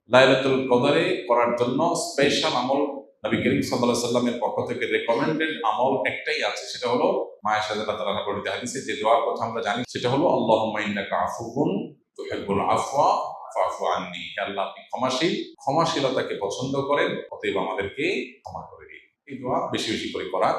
লাইলাতুল কদরে করার জন্য স্পেশাল আমল নবী করিম সাল্লাল্লাহু আলাইহি সাল্লামের পক্ষ থেকে রেকমেন্ডেড আমল একটাই আছে, সেটা হলো মা আয়েশা রাদিয়াল্লাহু তাআলা বর্ণিত হাদিসে যে দোয়ার কথা আমরা জানি সেটা হলো আল্লাহুম্মা ইন্নাকা আফুউন তুহিব্বুল আফওয়া ফাফু আন্নি। হে আল্লাহ, আপনি ক্ষমাশীল, ক্ষমাশীলতাকে পছন্দ করেন, অতএব আমাদেরকে ক্ষমা করে দিন। এই দোয়া বেশি বেশি করে করা।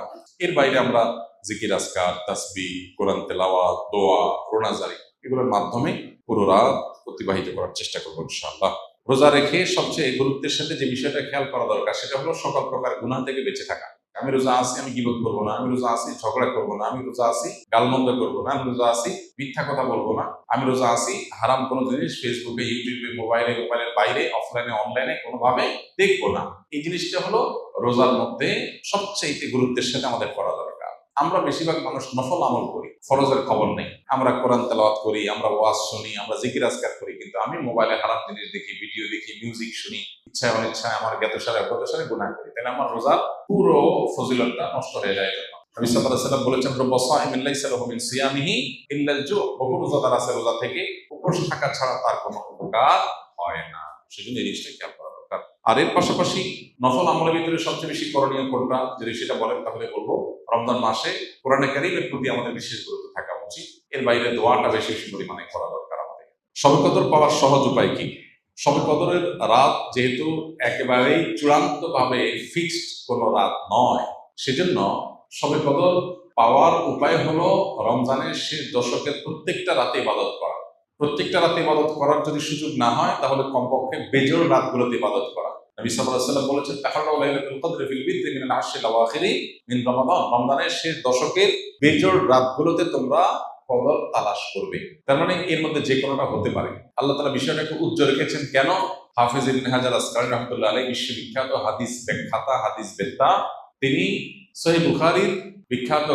এর বাইরে আমরা জিকির, আজকার, তাসবিহ, কোরআন তেলাওয়াত, দোয়া, রোনাজারি এগুলোর মাধ্যমে পুরো রাত অতিবাহিত করার চেষ্টা করবো ইনশাআল্লাহ। রোজা রেখে সবচেয়ে গুরুত্বের সাথে যে বিষয়টা খেয়াল করা দরকার সেটা হলো সকল প্রকার গুনাহ থেকে বেঁচে থাকা। আমি রোজা আছি, আমি গীবত করবো না, আমি রোজা আছি ঝগড়া করবো না, আমি রোজা আছি গালমন্দ করবো না, আমি রোজা আছি মিথ্যা কথা বলবো না, আমি রোজা আছি হারাম কোনো জিনিস ফেসবুকে, ইউটিউবে, মোবাইলের বাইরে, অফলাইনে, অনলাইনে কোনোভাবে দেখবো না। এই জিনিসটা হলো রোজার মধ্যে সবচেয়ে গুরুত্বের সাথে আমাদের করা দরকার। আমরা বেশিরভাগ মানুষ নফল আমল করি, ফরজের খবর নেই। আমরা কোরআন তেলাওয়াত করি, আমরা ওয়াজ শুনি, আমরা জিকির আজকার করি, কিন্তু আমি মোবাইলে হারাম জিনিস দেখি, ভিডিও দেখি, মিউজিক শুনি, ইচ্ছায় অনিচ্ছায় আমার জ্ঞাতসারে অজ্ঞাতসারে গুনাহ করি, তাহলে আমার রোজার পুরো ফজিলতটা নষ্ট হয়ে যায়। নবী সাল্লাল্লাহু আলাইহি ওয়াসাল্লাম বলেছেন, রুব্বা সাইমিন লাইসা লাহু মিন সিয়ামিহি ইল্লাল জু', বহু রোজাদার আছে রোজা থেকে উপোস থাকা ছাড়া তার কোনো উপকার হয় না। সেজন্য এই জিনিসটা খেয়াল করা দরকার। আর এর পাশাপাশি নফল আমলের ভিতরে সবচেয়ে বেশি করণীয় কোনটা, যদি সেটা বলেন তাহলে বলবো রমজান মাসে কোরআনে কারীমের প্রতি আমাদের বিশেষ গুরুত্ব থাকা উচিত। এর বাইরে দোয়াটা বেশি বেশি পরিমাণে করা দরকার আমাদের। শবে কদর পাওয়ার সহজ উপায় কি? শবে কদরের রাত যেহেতু একেবারেই চূড়ান্তভাবে ফিক্সড কোনো রাত নয়, সেজন্য শবে কদর পাওয়ার উপায় হলো রমজানের শেষ দশকের প্রত্যেকটা রাতে ইবাদত করা। প্রত্যেকটা রাতে ইবাদত করার যদি সুযোগ না হয় তাহলে কমপক্ষে বেজোড় রাতগুলোতে ইবাদত করা। নবী সাল্লাল্লাহু আলাইহি ওয়াসাল্লাম বলেছেন, তাহাররাউ লাইলাতুল কদরি ফিল বিদরি মিনাল আশরিল আওয়াখিরি মিন রমাদান, রমজানের শেষ দশকের বেজোড় রাতগুলোতে তোমরা কদর তালাশ করবে। তার মানে এর মধ্যে যে কোনোটা হতে পারে। আল্লাহ তাআলা বিষয়টাকে উজ্জ্বল রেখেছেন কেন? হাফেজ ইবনে হাজার আসকালী রাহমাতুল্লাহ আলাইহি বিশ্ববিখ্যাত হাদিস ব্যাখ্যাতা, হাদিস বেত্তা, তিনি সহিহ বুখারীর বিখ্যাত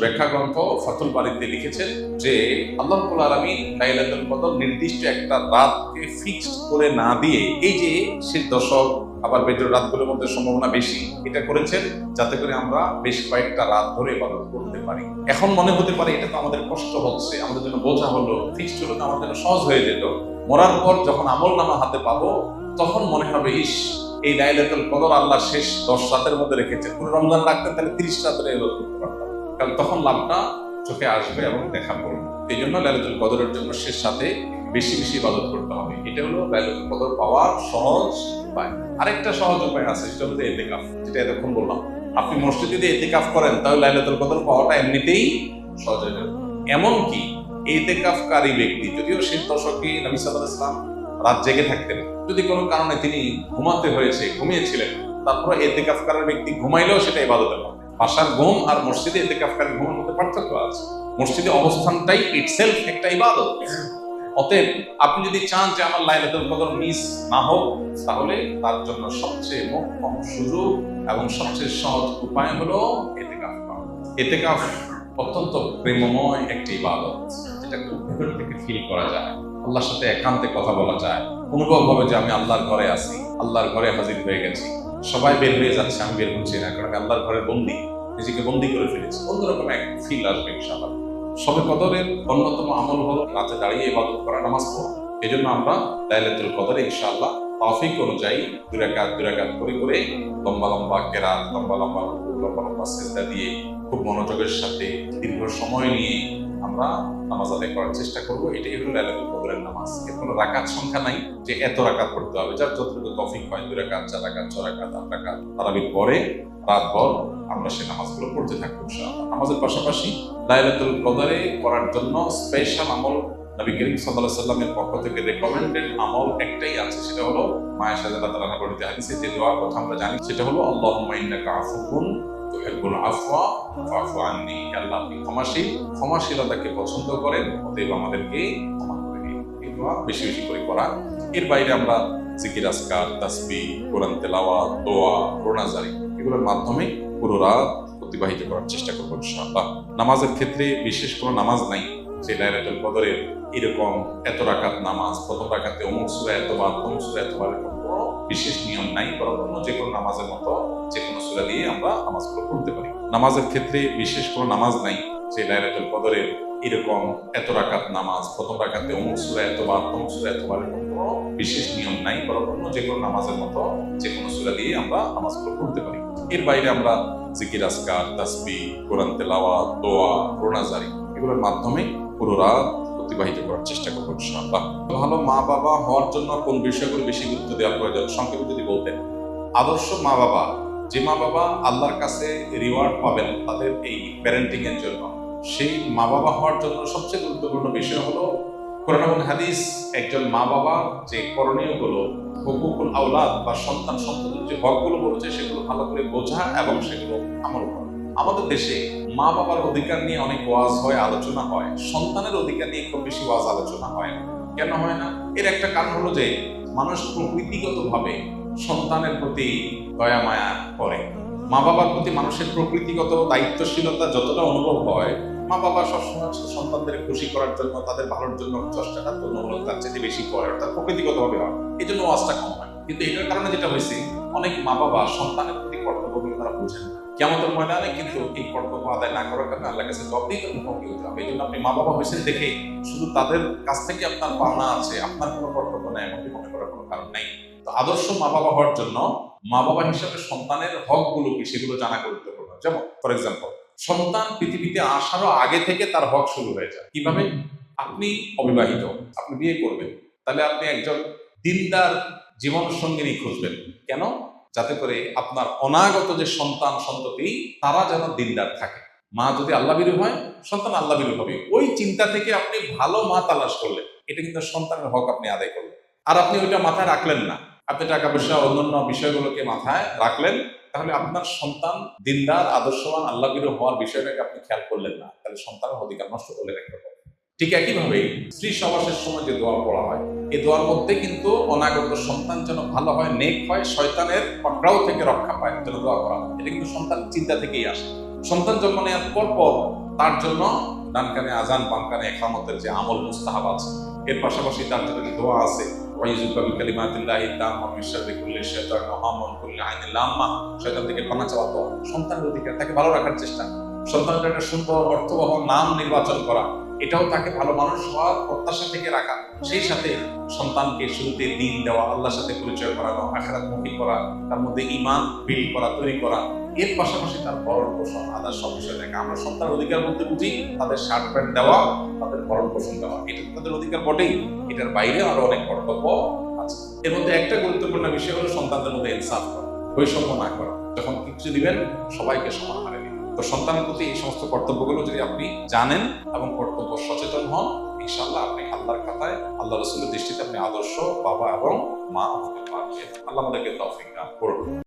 ব্যাখ্যা গ্রন্থ ফাতুল বারীতে লিখেছেন যে আল্লাহ রাব্বুল আলামিন লাইলাতুল কদর নির্দিষ্ট একটা রাতকে ফিক্সড করে না দিয়ে, এই যে শেষ দশক আবার বেজোড় রাতগুলোর মধ্যে সম্ভাবনা বেশি, এটা করেছেন যাতে করে আমরা বেশ কয়েকটা রাত ধরে ইবাদত করতে পারি। এখন মনে হতে পারে এটা তো আমাদের কষ্ট হচ্ছে, আমাদের জন্য বোঝা হলো, ফিক্সড হলো তো আমাদের জন্য সহজ হয়ে যেত। মরার পর যখন আমলনামা হাতে পাবো তখন মনে হবে, ইস, এই লাইলাতুল কদর আল্লাহ শেষ 10 রাতের মধ্যে রেখেছে, পুরো রমজান রাখতেন তাহলে 30 রাতের ইবাদত করতে পারতাম। কারণ তখন লাভটা চোখে আসবে এবং দেখা পড়বে। এই জন্য লাইলাতুল কদরের জন্য শেষ সাথে বেশি বেশি ইবাদত করতে হবে। এটা হলো লাইলাতুল কদর পাওয়ার সহজ উপায়। আরেকটা সহজ উপায় আছে, সেটা হলো ইতিকাফ, যেটা এতক্ষণ বললাম। আপনি মসজিদে যদি ইতিকাফ করেন তাহলে লাইলাতুল কদর পাওয়াটা এমনিতেই সহজ হয়ে যাবে। এমনকি ইতিকাফকারী ব্যক্তি, যদিও শেষ দশকে নবী সাল্লাল্লাহু আলাইহি ওয়াসাল্লাম রাত জেগে থাকতেন, যদি কোনো কারণে তিনি ঘুমাতে হয়েছে, ঘুমিয়েছিলেন, তারপরে ইতিকাফকারী ব্যক্তি ঘুমাইলেও সেটা ইবাদতের মধ্যে। বাসার ঘুম আর মসজিদে ইতিকাফকারী ঘুমের মধ্যে পার্থক্য আছে। মসজিদে অবস্থানটাই ইটসেলফ একটা ইবাদত। অতএব আপনি যদি চান যে আমার লাইলাতুল কদর মিস না হোক, তাহলে তার জন্য সবচেয়ে মোক্ষম সুযোগ এবং সবচেয়ে সহজ উপায় হলো ইতিকাফ করা। ইতিকাফ অত্যন্ত প্রেমময় একটি ইবাদত, যেটা খুব ভেতর থেকে ফিল করা যায়, আল্লাহর সাথে একান্তে কথা বলা যায়, অনুভব হবে যে আমি আল্লাহর ঘরে আছি, আল্লাহর ঘরে হাজির হয়ে গেছি। সবাই বের হয়ে যাচ্ছে, আমি বের হচ্ছি না, কারণ আল্লাহর ঘরে বন্দী, নিজেকে বন্দী করে ফেলেছি। অন্যরকম এক ফিল আসবে ইনশাআল্লাহ। শবে কদরের অন্যতম আমল হলো রাতে দাঁড়িয়ে ইবাদত করা, নামাজ পড়া। এই জন্য আমরা লাইলাতুল কদরে ইনশাআল্লাহ তৌফিক অনুযায়ী দুই রাকাত করে করে লম্বা লম্বা কেরাত, লম্বা লম্বা রুকু, লম্বা লম্বা সিজদা দিয়ে খুব মনোযোগের সাথে দীর্ঘ সময় নিয়ে আমরা নামাজ আদায় করার চেষ্টা করবো। এটাই হলো লাইলাতুল কদরের নামাজ। এর কোনো রাকাত সংখ্যা নাই যে এত রাকাত পড়তে হবে, যার যতটুকু তৌফিক হয়, 2 রাকাত, 4 রাকাত, 6 রাকাত, 8 রাকাত তারাবির পরে রাতভর আমরা সেই নামাজগুলো পড়তে থাকবো ইনশাআল্লাহ। নামাজের পাশাপাশি লাইলাতুল কদরে করার জন্য স্পেশাল আমল নবী করিম সাল্লাল্লাহু আলাইহি ওয়াসাল্লামের পক্ষ থেকে রেকমেন্ডেড আমল একটাই আছে, সেটা হলো মা আয়েশা রাদিয়াল্লাহু তাআলা বর্ণিত হাদিসে যে দোয়ার কথা আমরা জানি, সেটা হলো আল্লাহুম্মা ইন্নাকা আফুউন তুহিব্বুল আফওয়া ফাফু আন্নি। আল্লাহ, আপনি ক্ষমাশীল, ক্ষমাশীলতাকে পছন্দ করেন, অতএব আমাদেরকে ক্ষমা করে দিন। এই দোয়া বেশি বেশি করে করা। এর বাইরে আমরা জিকির, আজকার, তাসবিহ, কোরআন তেলাওয়াত, দোয়া, রোনাজারি এগুলোর মাধ্যমে পুরো রাত অতিবাহিত করার চেষ্টা করবো ইনশাআল্লাহ। নামাজের ক্ষেত্রে বিশেষ কোনো নামাজ নাই যে লাইলাতুল কদরের এরকম এত রাকাত নামাজ, প্রথম রাকাতে অমুক সূরা এতবার, অমুক সূরা এতবার, এরকম কোনো বিশেষ নিয়ম নাই। বরং অন্য যে কোনো নামাজের মতো যে কোনো সূরা দিয়ে আমরা নামাজগুলো পড়তে পারি। নামাজের ক্ষেত্রে বিশেষ কোনো নামাজ নাই যে লাইলাতুল কদরের এরকম এত রাকাত নামাজ, প্রথম রাকাতে অমুক সূরা এতবার, অমুক সূরা এতবার, এরকম কোনো বিশেষ নিয়ম নাই, বরং অন্য যে কোনো নামাজের মতো যে কোনো সূরা দিয়ে আমরা নামাজগুলো পড়তে পারি। এর বাইরে আমরা জিকির, আজকার, তাসবিহ, কোরআন তেলাওয়াত, দোয়া, রোনাজারি এগুলোর মাধ্যমে পুরো রাত অতিবাহিত করার চেষ্টা করবো ইনশাআল্লাহ। ভালো মা বাবা হওয়ার জন্য কোন বিষয়গুলো বেশি গুরুত্ব দেওয়া প্রয়োজন সংক্ষেপে যদি বলতেন। আদর্শ মা বাবা, যে মা বাবা আল্লাহর কাছে রিওয়ার্ড পাবেন তাদের এই প্যারেন্টিং এর জন্য, সেই মা বাবা হওয়ার জন্য সবচেয়ে গুরুত্বপূর্ণ বিষয় হলো কোরআন এবং হাদিস একজন মা বাবা যে করণীয়গুলো, হুকুকুল আওলাদ বা সন্তান সন্ততির যে হকগুলো বলেছে সেগুলো ভালো করে বোঝা এবং সেগুলো আমল করা। আমাদের দেশে মা বাবার অধিকার নিয়ে অনেক ওয়াজ হয়, আলোচনা হয়, সন্তানের অধিকার নিয়ে খুব বেশি ওয়াজ আলোচনা হয় না। কেন হয় না? এর একটা কারণ হলো যে মানুষ প্রকৃতিগতভাবে সন্তানের প্রতি দয়া মায়া করে। মা বাবার প্রতি মানুষের প্রকৃতিগত দায়িত্বশীলতা যতটা অনুভব হয়, মা বাবা সবসময় সন্তানদের খুশি করার জন্য, তাদের ভালোর জন্য চেষ্টাটা তুলনামূলক তার চেয়ে বেশি করে, অর্থাৎ প্রকৃতিগতভাবে হয়। এই জন্য ওয়াজটা কম হয়। কিন্তু এটার কারণে যেটা হয়েছে, অনেক মা বাবা সন্তানের প্রতি কর্তব্যগুলো তারা বুঝেন না। কিয়ামতের ময়দানে কিন্তু এই কর্তব্য আদায় না করার কারণে আল্লাহর কাছে জবাবদিহিতার মুখোমুখি হতে হবে। এই জন্য আপনি মা বাবা হয়েছেন দেখে শুধু তাদের কাছ থেকে আপনার পাওনা আছে, আপনার কোনো কর্তব্য নেই এমনটি মনে করার কোনো কারণ নেই। তো আদর্শ মা বাবা হওয়ার জন্য মা বাবা হিসাবে সন্তানের হকগুলো কি সেগুলো জানা গুরুত্বপূর্ণ। যেমন ফর এক্সাম্পল, সন্তান পৃথিবীতে আসারও আগে থেকে তার হক শুরু হয়ে যায়। কিভাবে? আপনি অবিবাহিত, আপনি বিয়ে করবেন, তাহলে আপনি একজন দিনদার জীবন সঙ্গিনী খুঁজবেন। কেন? যাতে করে আপনার অনাগত যে সন্তান সন্ততি তারা যেন দিনদার থাকে। মা যদি আল্লাহভীরু হয়, সন্তান আল্লাহভীরু হবে। ওই চিন্তা থেকে আপনি ভালো মা তালাশ করলেন, এটা কিন্তু সন্তানের হক আপনি আদায় করলেন। আর আপনি ওইটা মাথায় রাখলেন না, আপনি টাকা পয়সা অন্যান্য বিষয়গুলোকে মাথায় রাখলেন, তাহলে আপনার সন্তান দিনদার, আদর্শবান, আল্লাহভীরু হওয়ার বিষয়টাকে আপনি খেয়াল করলেন না, তাহলে সন্তানের অধিকার নষ্ট করলেন একটা। ঠিক একইভাবে স্ত্রী সহবাসের সময় যে দোয়া পড়া হয়, এই দোয়ার মধ্যে কিন্তু অনাগত সন্তান যেন ভালো হয়, নেক হয়, শয়তানের পাকড়াও থেকে রক্ষা পায় যেন দোয়া করা হয়। এটা কিন্তু সন্তান চিন্তা থেকেই আসে। সন্তান জন্ম নেওয়ার পর তার জন্য ডান কানে আজান, বাম কানে ইকামতের যে আমল মুস্তাহাব আছে, এর পাশাপাশি তার জন্য দোয়া আছে, শয়তান থেকে পানা চাওয়া দোয়া, সন্তানের অধিকার, তাকে ভালো রাখার চেষ্টা, সন্তানের একটা সুন্দর অর্থবহ নাম নির্বাচন করা, এটাও তাকে ভালো মানুষ হওয়ার প্রত্যাশা থেকে রাখা। সেই সাথে সন্তানকে শুরুতে দিন দেওয়া, আল্লাহর সাথে পরিচয় করানো, আখিরাতমুখী করা, তার মধ্যে ঈমান বিল্ড করা, তৈরি করা, এর পাশাপাশি তার ভরণ পোষণ, আদার সব বিষয় দেখা। আমরা সন্তান অধিকার বলতে বুঝি তাদের শার্ট প্যান্ট দেওয়া, তাদের ভরণ পোষণ দেওয়া, এটা তাদের অধিকার বটেই। এটার বাইরে আরো অনেক কর্তব্য আছে। এর মধ্যে একটা গুরুত্বপূর্ণ বিষয় হলো সন্তানদের মধ্যে ইনসাফ করা, বৈষম্য না করা। যখন কিছু দিবেন সবাইকে সমান হারে দিবেন। তো সন্তানের প্রতি এই সমস্ত কর্তব্যগুলো যদি আপনি জানেন এবং কর্তব্য সচেতন হন, ইনশাআল্লাহ আপনি আল্লাহর খাতায়, আল্লাহ রাসূলের দৃষ্টিতে আপনি আদর্শ বাবা এবং মা হতে পারবেন। আল্লাহ আমাদেরকে তৌফিক দান করুন।